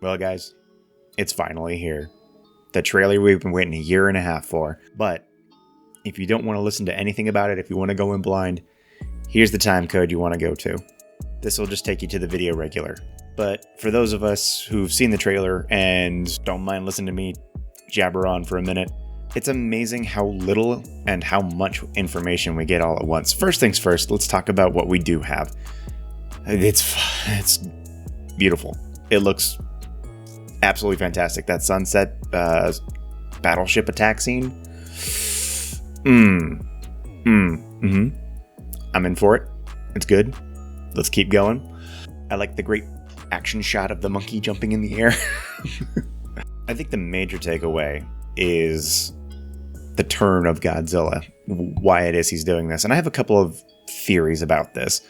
Well, guys, it's finally here. The trailer we've been waiting a year and a half for. But if you don't want to listen to anything about it, if you want to go in blind, here's the time code you want to go to. This will just take you to the video regular. But for those of us who've seen the trailer and don't mind listening to me jabber on for a minute, it's amazing how little and how much information we get all at once. First things first, let's talk about what we do have. It's beautiful. It looks absolutely fantastic. That sunset battleship attack scene. I'm in for it. It's good. Let's keep going. I like the great action shot of the monkey jumping in the air. I think the major takeaway is the turn of Godzilla, why it is he's doing this. And I have a couple of theories about this.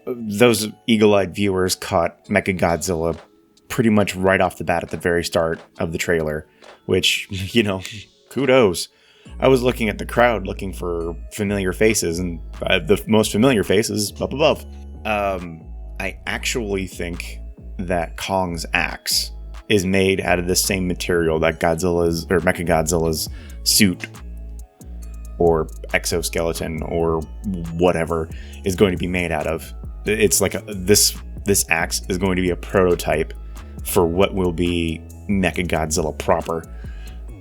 Those eagle-eyed viewers caught Mechagodzilla pretty much right off the bat at the very start of the trailer, which, kudos. I was looking at the crowd looking for familiar faces, and the most familiar face is up above. I actually think that Kong's axe is made out of the same material that Mechagodzilla's suit or exoskeleton or whatever is going to be made out of. It's like this axe is going to be a prototype for what will be Mechagodzilla proper,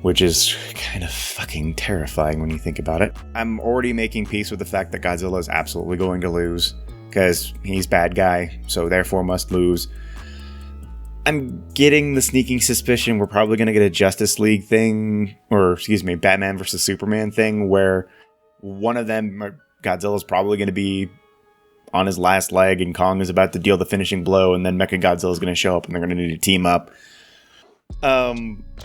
which is kind of fucking terrifying when you think about it. I'm already making peace with the fact that Godzilla is absolutely going to lose, because he's bad guy, so therefore must lose. I'm getting the sneaking suspicion we're probably going to get a Justice League thing, or Batman versus Superman thing, where one of them, Godzilla's probably going to be on his last leg and Kong is about to deal the finishing blow, and then Mechagodzilla's going to show up and they're going to need to team up.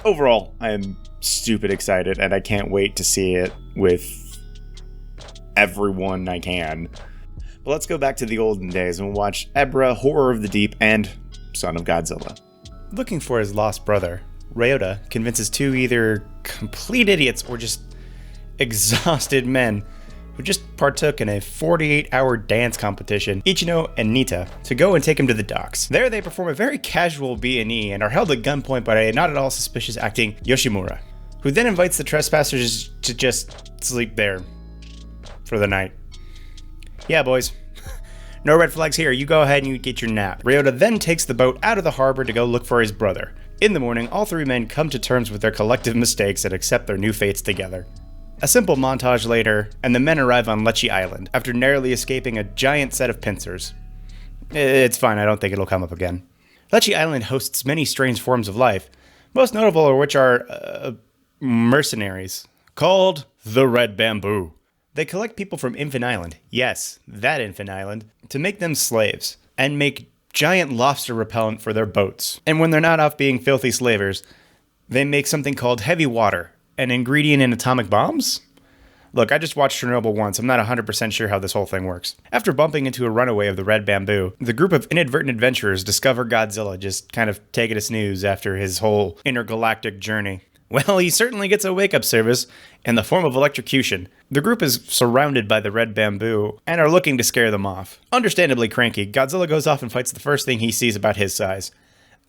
Overall, I am stupid excited, and I can't wait to see it with everyone I can. But let's go back to the olden days and watch Ebirah, Horror of the Deep, and Son of Godzilla. Looking for his lost brother, Ryota convinces two either complete idiots or just exhausted men who just partook in a 48-hour dance competition, Ichino and Nita, to go and take him to the docks. There they perform a very casual B&E and are held at gunpoint by a not at all suspicious acting Yoshimura, who then invites the trespassers to just sleep there for the night. Yeah, boys. No red flags here, you go ahead and you get your nap. Ryota then takes the boat out of the harbor to go look for his brother. In the morning, all three men come to terms with their collective mistakes and accept their new fates together. A simple montage later, and the men arrive on Lechi Island, after narrowly escaping a giant set of pincers. It's fine, I don't think it'll come up again. Lechi Island hosts many strange forms of life, most notable of which are mercenaries, called the Red Bamboo. They collect people from Infant Island, yes, that Infant Island, to make them slaves, and make giant lobster repellent for their boats. And when they're not off being filthy slavers, they make something called heavy water, an ingredient in atomic bombs? Look, I just watched Chernobyl once, I'm not 100% sure how this whole thing works. After bumping into a runaway of the Red Bamboo, the group of inadvertent adventurers discover Godzilla just kind of taking a snooze after his whole intergalactic journey. Well, he certainly gets a wake-up service in the form of electrocution. The group is surrounded by the Red Bamboo and are looking to scare them off. Understandably cranky, Godzilla goes off and fights the first thing he sees about his size.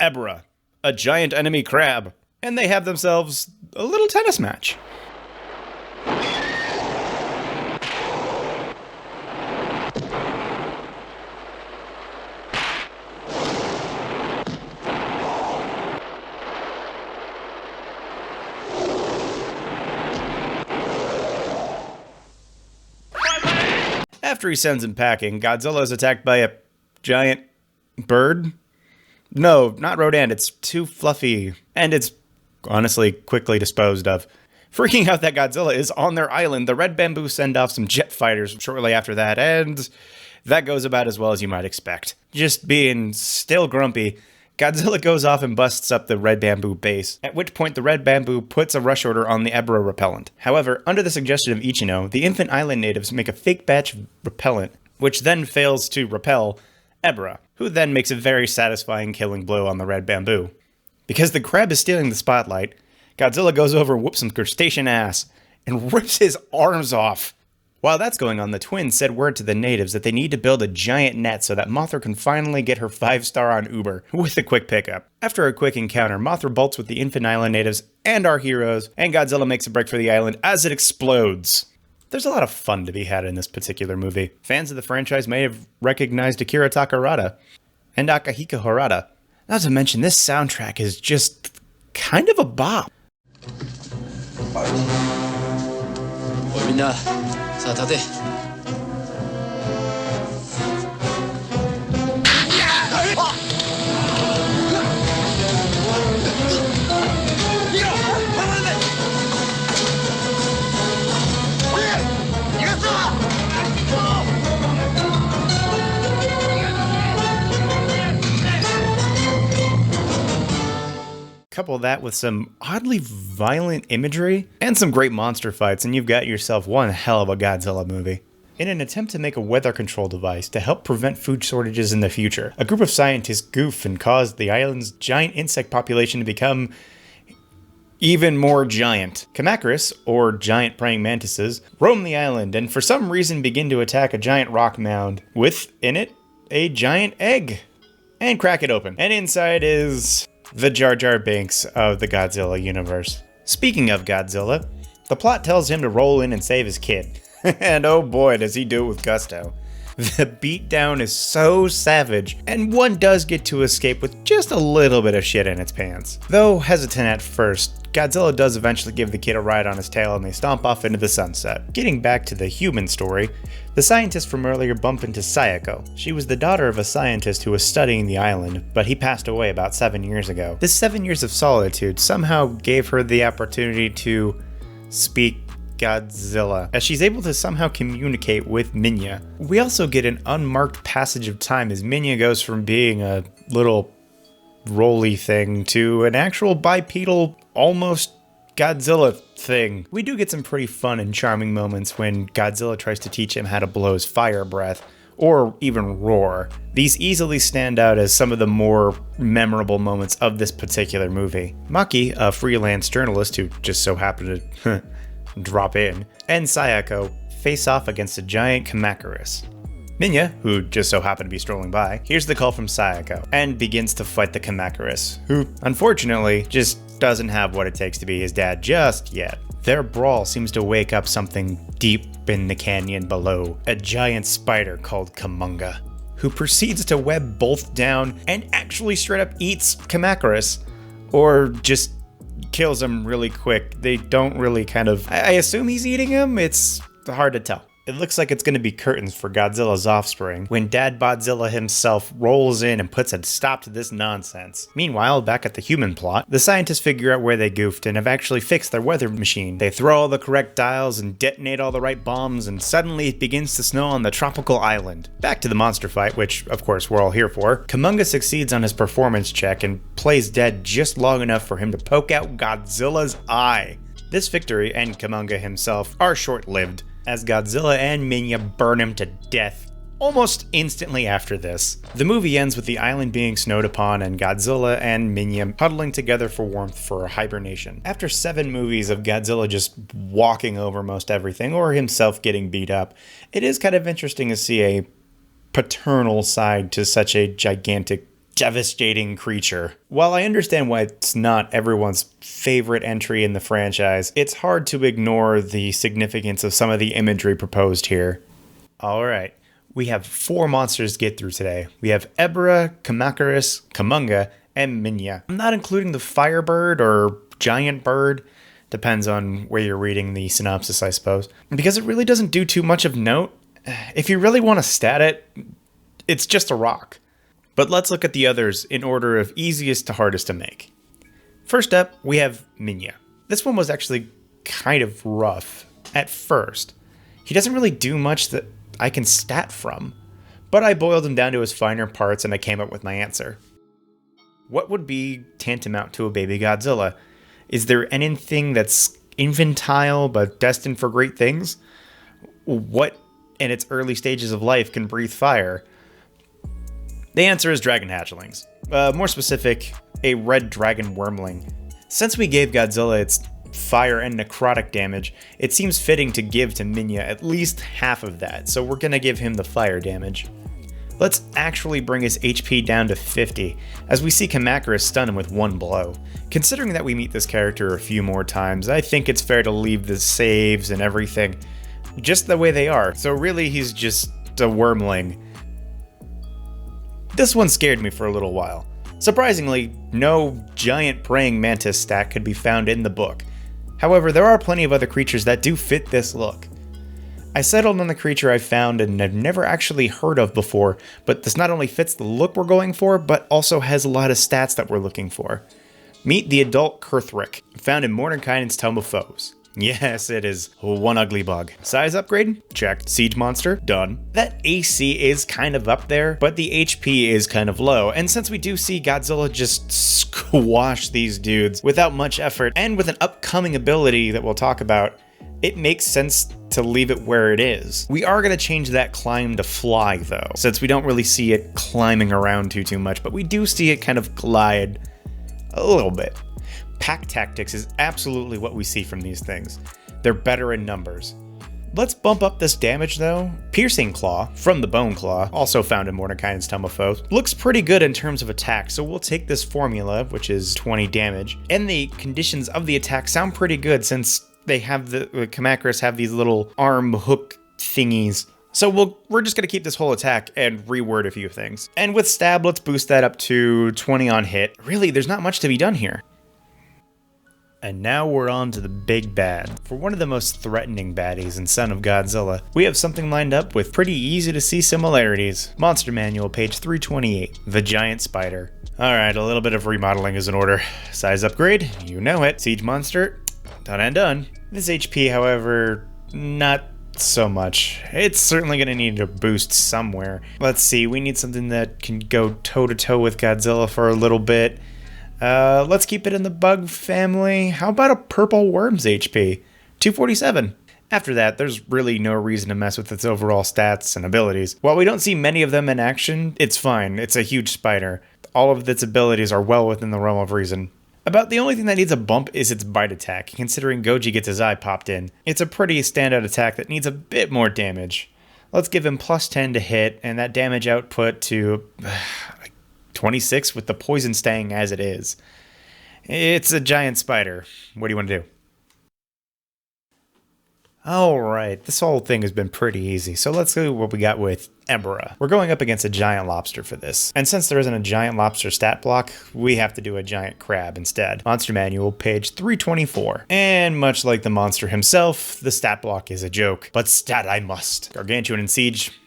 Ebirah, a giant enemy crab. And they have themselves a little tennis match. After he sends him packing, Godzilla is attacked by a giant bird. No, not Rodan, it's too fluffy, and it's honestly quickly disposed of. Freaking out that Godzilla is on their island, the Red Bamboo send off some jet fighters shortly after that, and that goes about as well as you might expect. Just being still grumpy, Godzilla goes off and busts up the Red Bamboo base, at which point the Red Bamboo puts a rush order on the Ebirah repellent. However, under the suggestion of Ichino, the Infant Island natives make a fake batch of repellent, which then fails to repel Ebirah, who then makes a very satisfying killing blow on the Red Bamboo. Because the crab is stealing the spotlight, Godzilla goes over and whoops some crustacean ass, and rips his arms off. While that's going on, the twins said word to the natives that they need to build a giant net so that Mothra can finally get her 5-star on Uber with a quick pickup. After a quick encounter, Mothra bolts with the Infant Island natives and our heroes, and Godzilla makes a break for the island as it explodes. There's a lot of fun to be had in this particular movie. Fans of the franchise may have recognized Akira Takarada and Akihiko Harada. Not to mention, this soundtrack is just kind of a bop. おいみんなさあ立て Couple that with some oddly violent imagery and some great monster fights, and you've got yourself one hell of a Godzilla movie. In an attempt to make a weather control device to help prevent food shortages in the future, a group of scientists goof and cause the island's giant insect population to become even more giant. Kamacuras, or giant praying mantises, roam the island and for some reason begin to attack a giant rock mound with, in it, a giant egg. And crack it open. And inside is the Jar Jar Binks of the Godzilla universe. Speaking of Godzilla, the plot tells him to roll in and save his kid. And oh boy, does he do it with gusto. The beatdown is so savage, and one does get to escape with just a little bit of shit in its pants. Though hesitant at first, Godzilla does eventually give the kid a ride on his tail and they stomp off into the sunset. Getting back to the human story, the scientists from earlier bump into Sayako. She was the daughter of a scientist who was studying the island, but he passed away about 7 years ago. This 7 years of solitude somehow gave her the opportunity to speak Godzilla, as she's able to somehow communicate with Minya. We also get an unmarked passage of time as Minya goes from being a little roly thing to an actual bipedal, almost Godzilla thing. We do get some pretty fun and charming moments when Godzilla tries to teach him how to blow his fire breath, or even roar. These easily stand out as some of the more memorable moments of this particular movie. Maki, a freelance journalist who just so happened to drop in, and Sayako face off against a giant Kamacuras. Minya, who just so happened to be strolling by, hears the call from Sayako and begins to fight the Kamacuras, who unfortunately just doesn't have what it takes to be his dad just yet. Their brawl seems to wake up something deep in the canyon below, a giant spider called Kumonga, who proceeds to web both down and actually straight up eats Kamacuras, or just kills him really quick. They don't really I assume he's eating him? It's hard to tell. It looks like it's going to be curtains for Godzilla's offspring when Dad Bodzilla himself rolls in and puts a stop to this nonsense. Meanwhile, back at the human plot, the scientists figure out where they goofed and have actually fixed their weather machine. They throw all the correct dials and detonate all the right bombs, and suddenly it begins to snow on the tropical island. Back to the monster fight, which of course we're all here for. Kumonga succeeds on his performance check and plays dead just long enough for him to poke out Godzilla's eye. This victory and Kumonga himself are short-lived, as Godzilla and Minya burn him to death almost instantly after this. The movie ends with the island being snowed upon and Godzilla and Minya huddling together for warmth for hibernation. After 7 movies of Godzilla just walking over most everything or himself getting beat up, it is kind of interesting to see a paternal side to such a gigantic, devastating creature. While I understand why it's not everyone's favorite entry in the franchise, it's hard to ignore the significance of some of the imagery proposed here. Alright, we have 4 monsters to get through today. We have Ebirah, Kamacuras, Kumonga, and Minya. I'm not including the Firebird or Giant Bird, depends on where you're reading the synopsis, I suppose, because it really doesn't do too much of note. If you really want to stat it, it's just a rock. But let's look at the others in order of easiest to hardest to make. First up, we have Minya. This one was actually kind of rough at first. He doesn't really do much that I can stat from, but I boiled him down to his finer parts and I came up with my answer. What would be tantamount to a baby Godzilla? Is there anything that's infantile but destined for great things? What in its early stages of life can breathe fire? The answer is dragon hatchlings. More specific, a red dragon wormling. Since we gave Godzilla its fire and necrotic damage, it seems fitting to give to Minya at least half of that, so we're gonna give him the fire damage. Let's actually bring his HP down to 50, as we see Kamacuras stun him with one blow. Considering that we meet this character a few more times, I think it's fair to leave the saves and everything just the way they are, so really he's just a wormling. This one scared me for a little while. Surprisingly, no giant praying mantis stat could be found in the book. However, there are plenty of other creatures that do fit this look. I settled on the creature I found and have never actually heard of before, but this not only fits the look we're going for, but also has a lot of stats that we're looking for. Meet the adult Kurthric, found in Mordenkainen's Tome of Foes. Yes, it is one ugly bug. Size upgrade? Checked. Siege monster? Done. That AC is kind of up there, but the HP is kind of low, and since we do see Godzilla just squash these dudes without much effort, and with an upcoming ability that we'll talk about, it makes sense to leave it where it is. We are going to change that climb to fly though, since we don't really see it climbing around too much, but we do see it kind of glide a little bit. Pack tactics is absolutely what we see from these things. They're better in numbers. Let's bump up this damage though. Piercing Claw, from the Bone Claw, also found in Mordenkainen's Tome of Foes, looks pretty good in terms of attack, so we'll take this formula, which is 20 damage, and the conditions of the attack sound pretty good since they have the Kamacuras have these little arm hook thingies. So we're just going to keep this whole attack and reword a few things. And with stab, let's boost that up to 20 on hit. Really, there's not much to be done here. And now we're on to the big bad. For one of the most threatening baddies in Son of Godzilla, we have something lined up with pretty easy to see similarities. Monster Manual, page 328, the Giant Spider. Alright, a little bit of remodeling is in order. Size upgrade, you know it. Siege monster, done and done. This HP, however, not so much. It's certainly going to need a boost somewhere. Let's see, we need something that can go toe-to-toe with Godzilla for a little bit. Let's keep it in the bug family. How about a purple worm's HP? 247. After that, there's really no reason to mess with its overall stats and abilities. While we don't see many of them in action, it's fine. It's a huge spider. All of its abilities are well within the realm of reason. About the only thing that needs a bump is its bite attack, considering Goji gets his eye popped in. It's a pretty standout attack that needs a bit more damage. Let's give him plus 10 to hit, and that damage output to 26 with the poison staying as it is. It's a giant spider. What do you want to do? Alright, this whole thing has been pretty easy, so let's see what we got with Ebirah. We're going up against a giant lobster for this, and since there isn't a giant lobster stat block, we have to do a giant crab instead. Monster Manual, page 324. And much like the monster himself, the stat block is a joke, but stat I must. Gargantuan and Siege.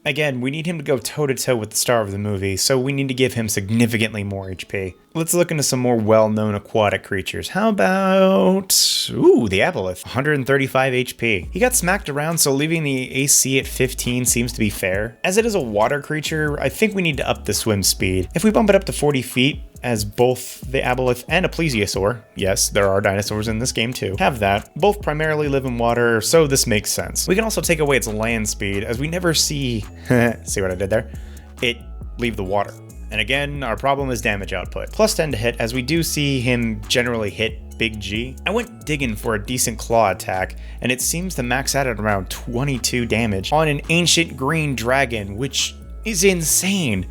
Again, we need him to go toe-to-toe with the star of the movie, so we need to give him significantly more HP. Let's look into some more well-known aquatic creatures. How about... ooh, the Aboleth, 135 HP. He got smacked around, so leaving the AC at 15 seems to be fair. As it is a water creature, I think we need to up the swim speed. If we bump it up to 40 feet, as both the Aboleth and a plesiosaur, yes, there are dinosaurs in this game too, have that. Both primarily live in water, so this makes sense. We can also take away its land speed, as we never see, see what I did there? It leave the water. And again, our problem is damage output. Plus 10 to hit, as we do see him generally hit Big G. I went digging for a decent claw attack, and it seems to max out at around 22 damage on an ancient green dragon, which is insane.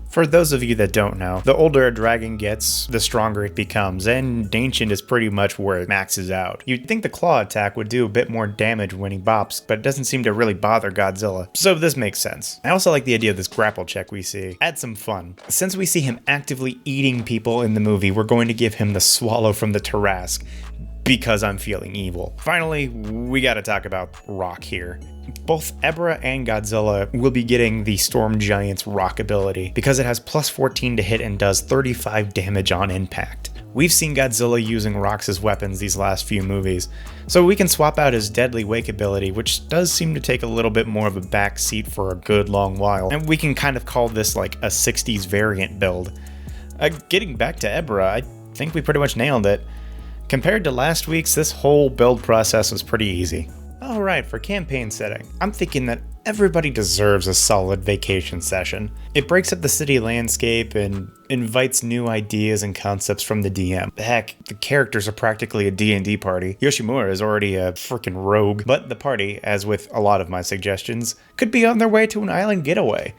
For those of you that don't know, the older a dragon gets, the stronger it becomes, and Ancient is pretty much where it maxes out. You'd think the claw attack would do a bit more damage when he bops, but it doesn't seem to really bother Godzilla, so this makes sense. I also like the idea of this grapple check we see. Add some fun. Since we see him actively eating people in the movie, we're going to give him the swallow from the Tarrasque, because I'm feeling evil. Finally, we gotta talk about rock here. Both Ebirah and Godzilla will be getting the Storm Giant's rock ability because it has plus 14 to hit and does 35 damage on impact. We've seen Godzilla using rocks as weapons these last few movies, so we can swap out his Deadly Wake ability, which does seem to take a little bit more of a back seat for a good long while, and we can kind of call this like a 60s variant build. Getting back to Ebirah, I think we pretty much nailed it. Compared to last week's, this whole build process was pretty easy. Alright. Alright, for campaign setting, I'm thinking that everybody deserves a solid vacation session. It breaks up the city landscape and invites new ideas and concepts from the DM. Heck, the characters are practically a D&D party. Yoshimura is already a freaking rogue, but the party, as with a lot of my suggestions, could be on their way to an island getaway.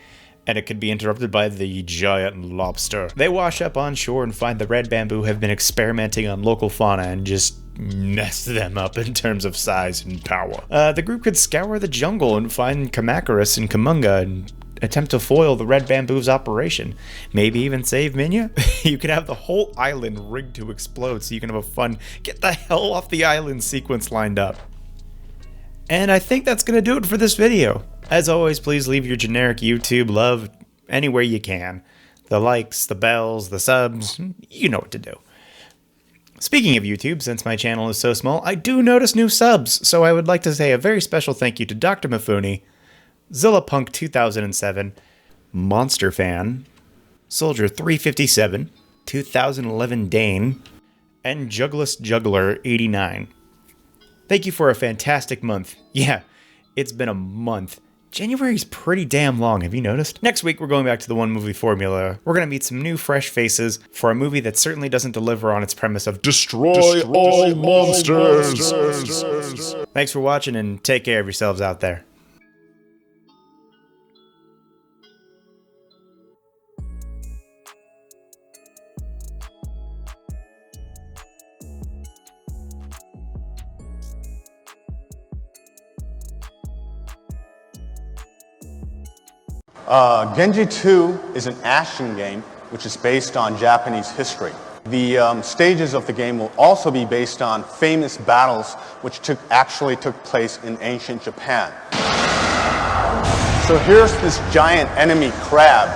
And it could be interrupted by the giant lobster. They wash up on shore and find the red bamboo have been experimenting on local fauna and just mess them up in terms of size and power. The group could scour the jungle and find Kamakuras and Kamunga and attempt to foil the red bamboo's operation. Maybe even save Minya? You could have the whole island rigged to explode so you can have a fun get the hell off the island sequence lined up. And I think that's gonna do it for this video. As always, please leave your generic YouTube love anywhere you can. The likes, the bells, the subs, you know what to do. Speaking of YouTube, since my channel is so small, I do notice new subs, so I would like to say a very special thank you to Dr. Mifune, Zillapunk 2007, Monster Fan, Soldier 357, 2011 Dane, and Jugless Juggler 89. Thank you for a fantastic month. Yeah, it's been a month. January's pretty damn long, have you noticed? Next week, we're going back to the one movie formula. We're gonna meet some new, fresh faces for a movie that certainly doesn't deliver on its premise of destroy all monsters. Thanks for watching and take care of yourselves out there. Genji 2 is an action game which is based on Japanese history. The stages of the game will also be based on famous battles which actually took place in ancient Japan. So here's this giant enemy crab